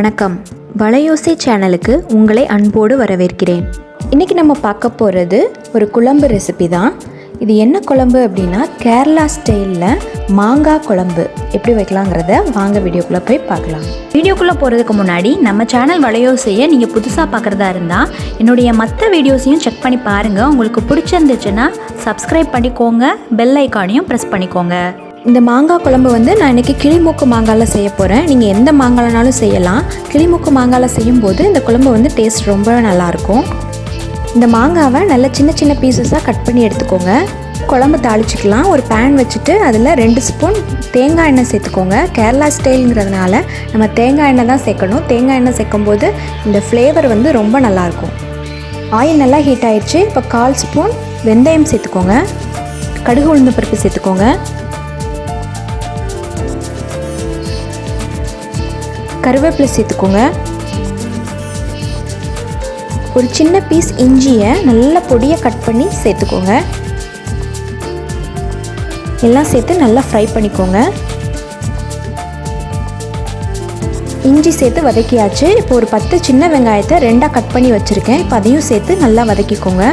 வணக்கம். வலையோசை சேனலுக்கு உங்களை அன்போடு வரவேற்கிறேன். இன்றைக்கி நம்ம பார்க்க போகிறது ஒரு குழம்பு ரெசிபி தான். இது என்ன குழம்பு அப்படின்னா கேரளா ஸ்டைலில் மாங்காய் குழம்பு எப்படி வைக்கலாங்கிறத வாங்க வீடியோக்குள்ளே போய் பார்க்கலாம். வீடியோக்குள்ளே போகிறதுக்கு முன்னாடி நம்ம சேனல் வலையோசையை நீங்கள் புதுசாக பார்க்குறதா இருந்தால் என்னுடைய மற்ற வீடியோஸையும் செக் பண்ணி பாருங்கள். உங்களுக்கு பிடிச்சிருந்துச்சுன்னா சப்ஸ்கிரைப் பண்ணிக்கோங்க, பெல் ஐக்கானையும் ப்ரெஸ் பண்ணிக்கோங்க. இந்த மாங்காய் குழம்பு நான் இன்றைக்கி கிளிமூக்கு மாங்காயில் செய்ய போகிறேன். நீங்கள் எந்த மாங்காய்னாலும் செய்யலாம். கிளிமூக்கு மாங்காயில் செய்யும்போது இந்த குழம்பு டேஸ்ட் ரொம்ப நல்லாயிருக்கும். இந்த மாங்காவை நல்ல சின்ன சின்ன பீசஸாக கட் பண்ணி எடுத்துக்கோங்க. குழம்பு தாளிச்சிக்கலாம். ஒரு பேன் வச்சுட்டு அதில் 2 ஸ்பூன் தேங்காய் எண்ணெய் சேர்த்துக்கோங்க. கேரளா ஸ்டைலுங்கிறதுனால நம்ம தேங்காய் எண்ணெய் தான் சேர்க்கணும். தேங்காய் எண்ணெய் சேர்க்கும்போது இந்த ஃப்ளேவர் ரொம்ப நல்லாயிருக்கும். ஆயில் நல்லா ஹீட் ஆயிடுச்சு. இப்போ 1/4 ஸ்பூன் வெந்தயம் சேர்த்துக்கோங்க. கடுகு உளுந்து பருப்பு சேர்த்துக்கோங்க. கருவேப்பிலை சேர்த்துக்கோங்க. ஒரு சின்ன பீஸ் இஞ்சியை நல்ல பொடியை கட் பண்ணி சேர்த்துக்கோங்க. எல்லாம் சேர்த்து நல்லா ஃப்ரை பண்ணிக்கோங்க. இஞ்சி சேர்த்து வதக்கியாச்சு. இப்போ ஒரு 10 சின்ன வெங்காயத்தை 2ஆக கட் பண்ணி வச்சுருக்கேன். இப்போ அதையும் சேர்த்து நல்லா வதக்கிக்கோங்க.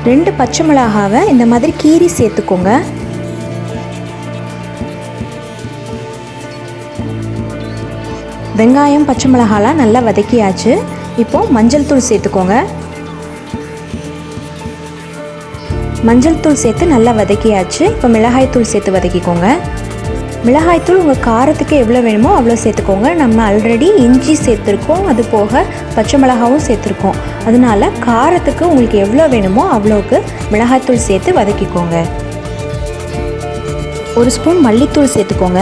ரெண்டு பச்சை மிளகாவை இந்த மாதிரி கீரி சேர்த்துக்கோங்க. வெங்காயம் பச்சை மிளகாலாம் நல்லா வதக்கியாச்சு. இப்போது மஞ்சள் தூள் சேர்த்துக்கோங்க. மஞ்சள் தூள் சேர்த்து நல்லா வதக்கியாச்சு. இப்போ மிளகாய் தூள் சேர்த்து வதக்கிக்கோங்க. மிளகாய்த்தூள் உங்கள் காரத்துக்கு எவ்வளோ வேணுமோ அவ்வளோ சேர்த்துக்கோங்க. நம்ம ஆல்ரெடி இஞ்சி சேர்த்துருக்கோம், அது போக பச்சை மிளகாவும் சேர்த்துருக்கோம். அதனால காரத்துக்கு உங்களுக்கு எவ்வளோ வேணுமோ அவ்வளோக்கு மிளகாய்த்தூள் சேர்த்து வதக்கிக்கோங்க. 1 ஸ்பூன் மல்லித்தூள் சேர்த்துக்கோங்க.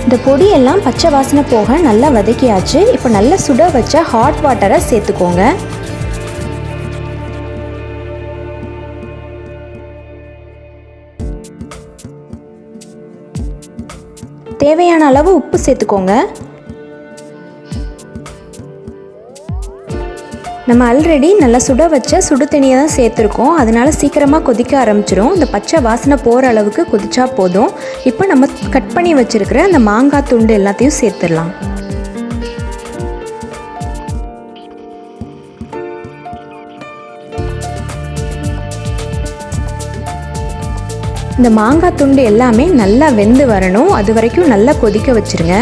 இந்த பொடியெல்லாம் பச்சை வாசனை போக நல்லா வதக்கியாச்சு. இப்போ நல்லா சுட வச்ச ஹாட் வாட்டரை சேர்த்துக்கோங்க. தேவையான அளவு உப்பு சேர்த்துக்கோங்க. நம்ம ஆல்ரெடி நல்லா சுட வச்ச சுடு தண்ணியை தான் சேர்த்துருக்கோம். அதனால சீக்கிரமாக கொதிக்க ஆரம்பிச்சிடும். இந்த பச்சை வாசனை போகிற அளவுக்கு கொதிச்சா போதும். இப்போ நம்ம கட் பண்ணி வச்சுருக்கிற அந்த மாங்காய் துண்டு எல்லாத்தையும் சேர்த்துடலாம். இந்த மாங்காய் துண்டு எல்லாமே நல்லா வெந்து வரணும். அது வரைக்கும் நல்லா கொதிக்க வச்சுருங்க.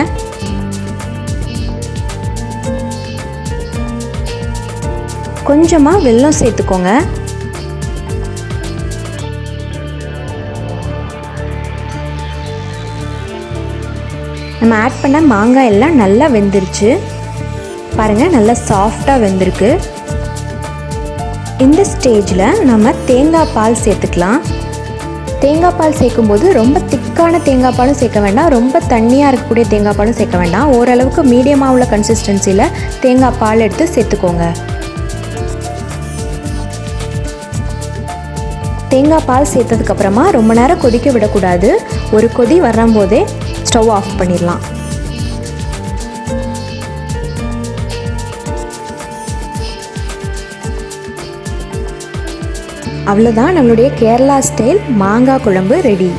கொஞ்சமாக வெல்லம் சேர்த்துக்கோங்க. நம்ம ஆட் பண்ண மாங்காய் எல்லாம் நல்லா வெந்துருச்சு. பாருங்கள், நல்லா சாஃப்டாக வெந்திருக்கு. இந்த ஸ்டேஜில் நம்ம தேங்காய் பால் சேர்த்துக்கலாம். தேங்காய் பால் சேர்க்கும்போது ரொம்ப திக்கான தேங்காய் பாலும் சேர்க்க வேண்டாம், ரொம்ப தண்ணியாக இருக்கக்கூடிய தேங்காய் பாலும் சேர்க்க வேண்டாம். ஓரளவுக்கு மீடியமாக உள்ள கன்சிஸ்டன்சியில் தேங்காய் பால் எடுத்து சேர்த்துக்கோங்க. தேங்காய் பால் சேர்த்ததுக்கப்புறமா ரொம்ப நேரம் கொதிக்க விடக்கூடாது. ஒரு கொதி வரும்போதே ஸ்டவ் ஆஃப் பண்ணிடலாம். அவ்வளோதான், நம்மளுடைய கேரளா ஸ்டைல் மாங்காய் குழம்பு ரெடி.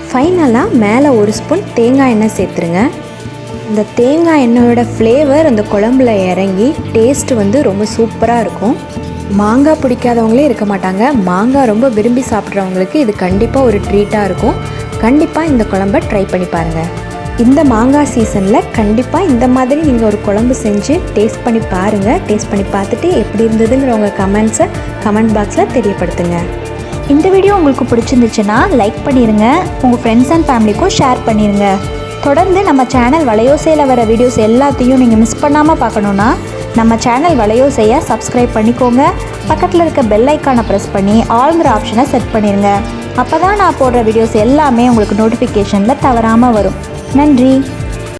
ஃபைனலாக மேலே 1 ஸ்பூன் தேங்காய் எண்ணெய் சேர்த்துருங்க. இந்த தேங்காய் எண்ணெயோட ஃப்ளேவர் அந்த குழம்புல இறங்கி டேஸ்ட் ரொம்ப சூப்பராக இருக்கும். மாங்காய் பிடிக்காதவங்களே இருக்க மாட்டாங்க. மாங்காய் ரொம்ப விரும்பி சாப்பிட்றவங்களுக்கு இது கண்டிப்பாக ஒரு ட்ரீட்டாக இருக்கும். கண்டிப்பாக இந்த குழம்பை ட்ரை பண்ணி பாருங்கள். இந்த மாங்காய் சீசனில் கண்டிப்பாக இந்த மாதிரி நீங்கள் ஒரு குழம்பு செஞ்சு டேஸ்ட் பண்ணி பாருங்கள். டேஸ்ட் பண்ணி பார்த்துட்டு எப்படி இருந்ததுங்கிற உங்கள் கமெண்ட்ஸை கமெண்ட் பாக்ஸில் தெரியப்படுத்துங்க. இந்த வீடியோ உங்களுக்கு பிடிச்சிருந்துச்சுன்னா லைக் பண்ணிடுங்க. உங்கள் ஃப்ரெண்ட்ஸ் அண்ட் ஃபேமிலிக்கும் ஷேர் பண்ணிடுங்க. தொடர்ந்து நம்ம சேனல் வலையோசையில் வர வீடியோஸ் எல்லாத்தையும் நீங்கள் மிஸ் பண்ணாமல் பார்க்கணுன்னா நம்ம சேனல் வலையோசையை சப்ஸ்கிரைப் பண்ணிக்கோங்க. பக்கத்தில் இருக்க பெல் ஐக்கானை ப்ரெஸ் பண்ணி ஆல்ங்கிற ஆப்ஷனை செட் பண்ணிடுங்க. அப்போ தான் நான் போடுற வீடியோஸ் எல்லாமே உங்களுக்கு நோட்டிஃபிகேஷனில் தவறாமல் வரும். நன்றி.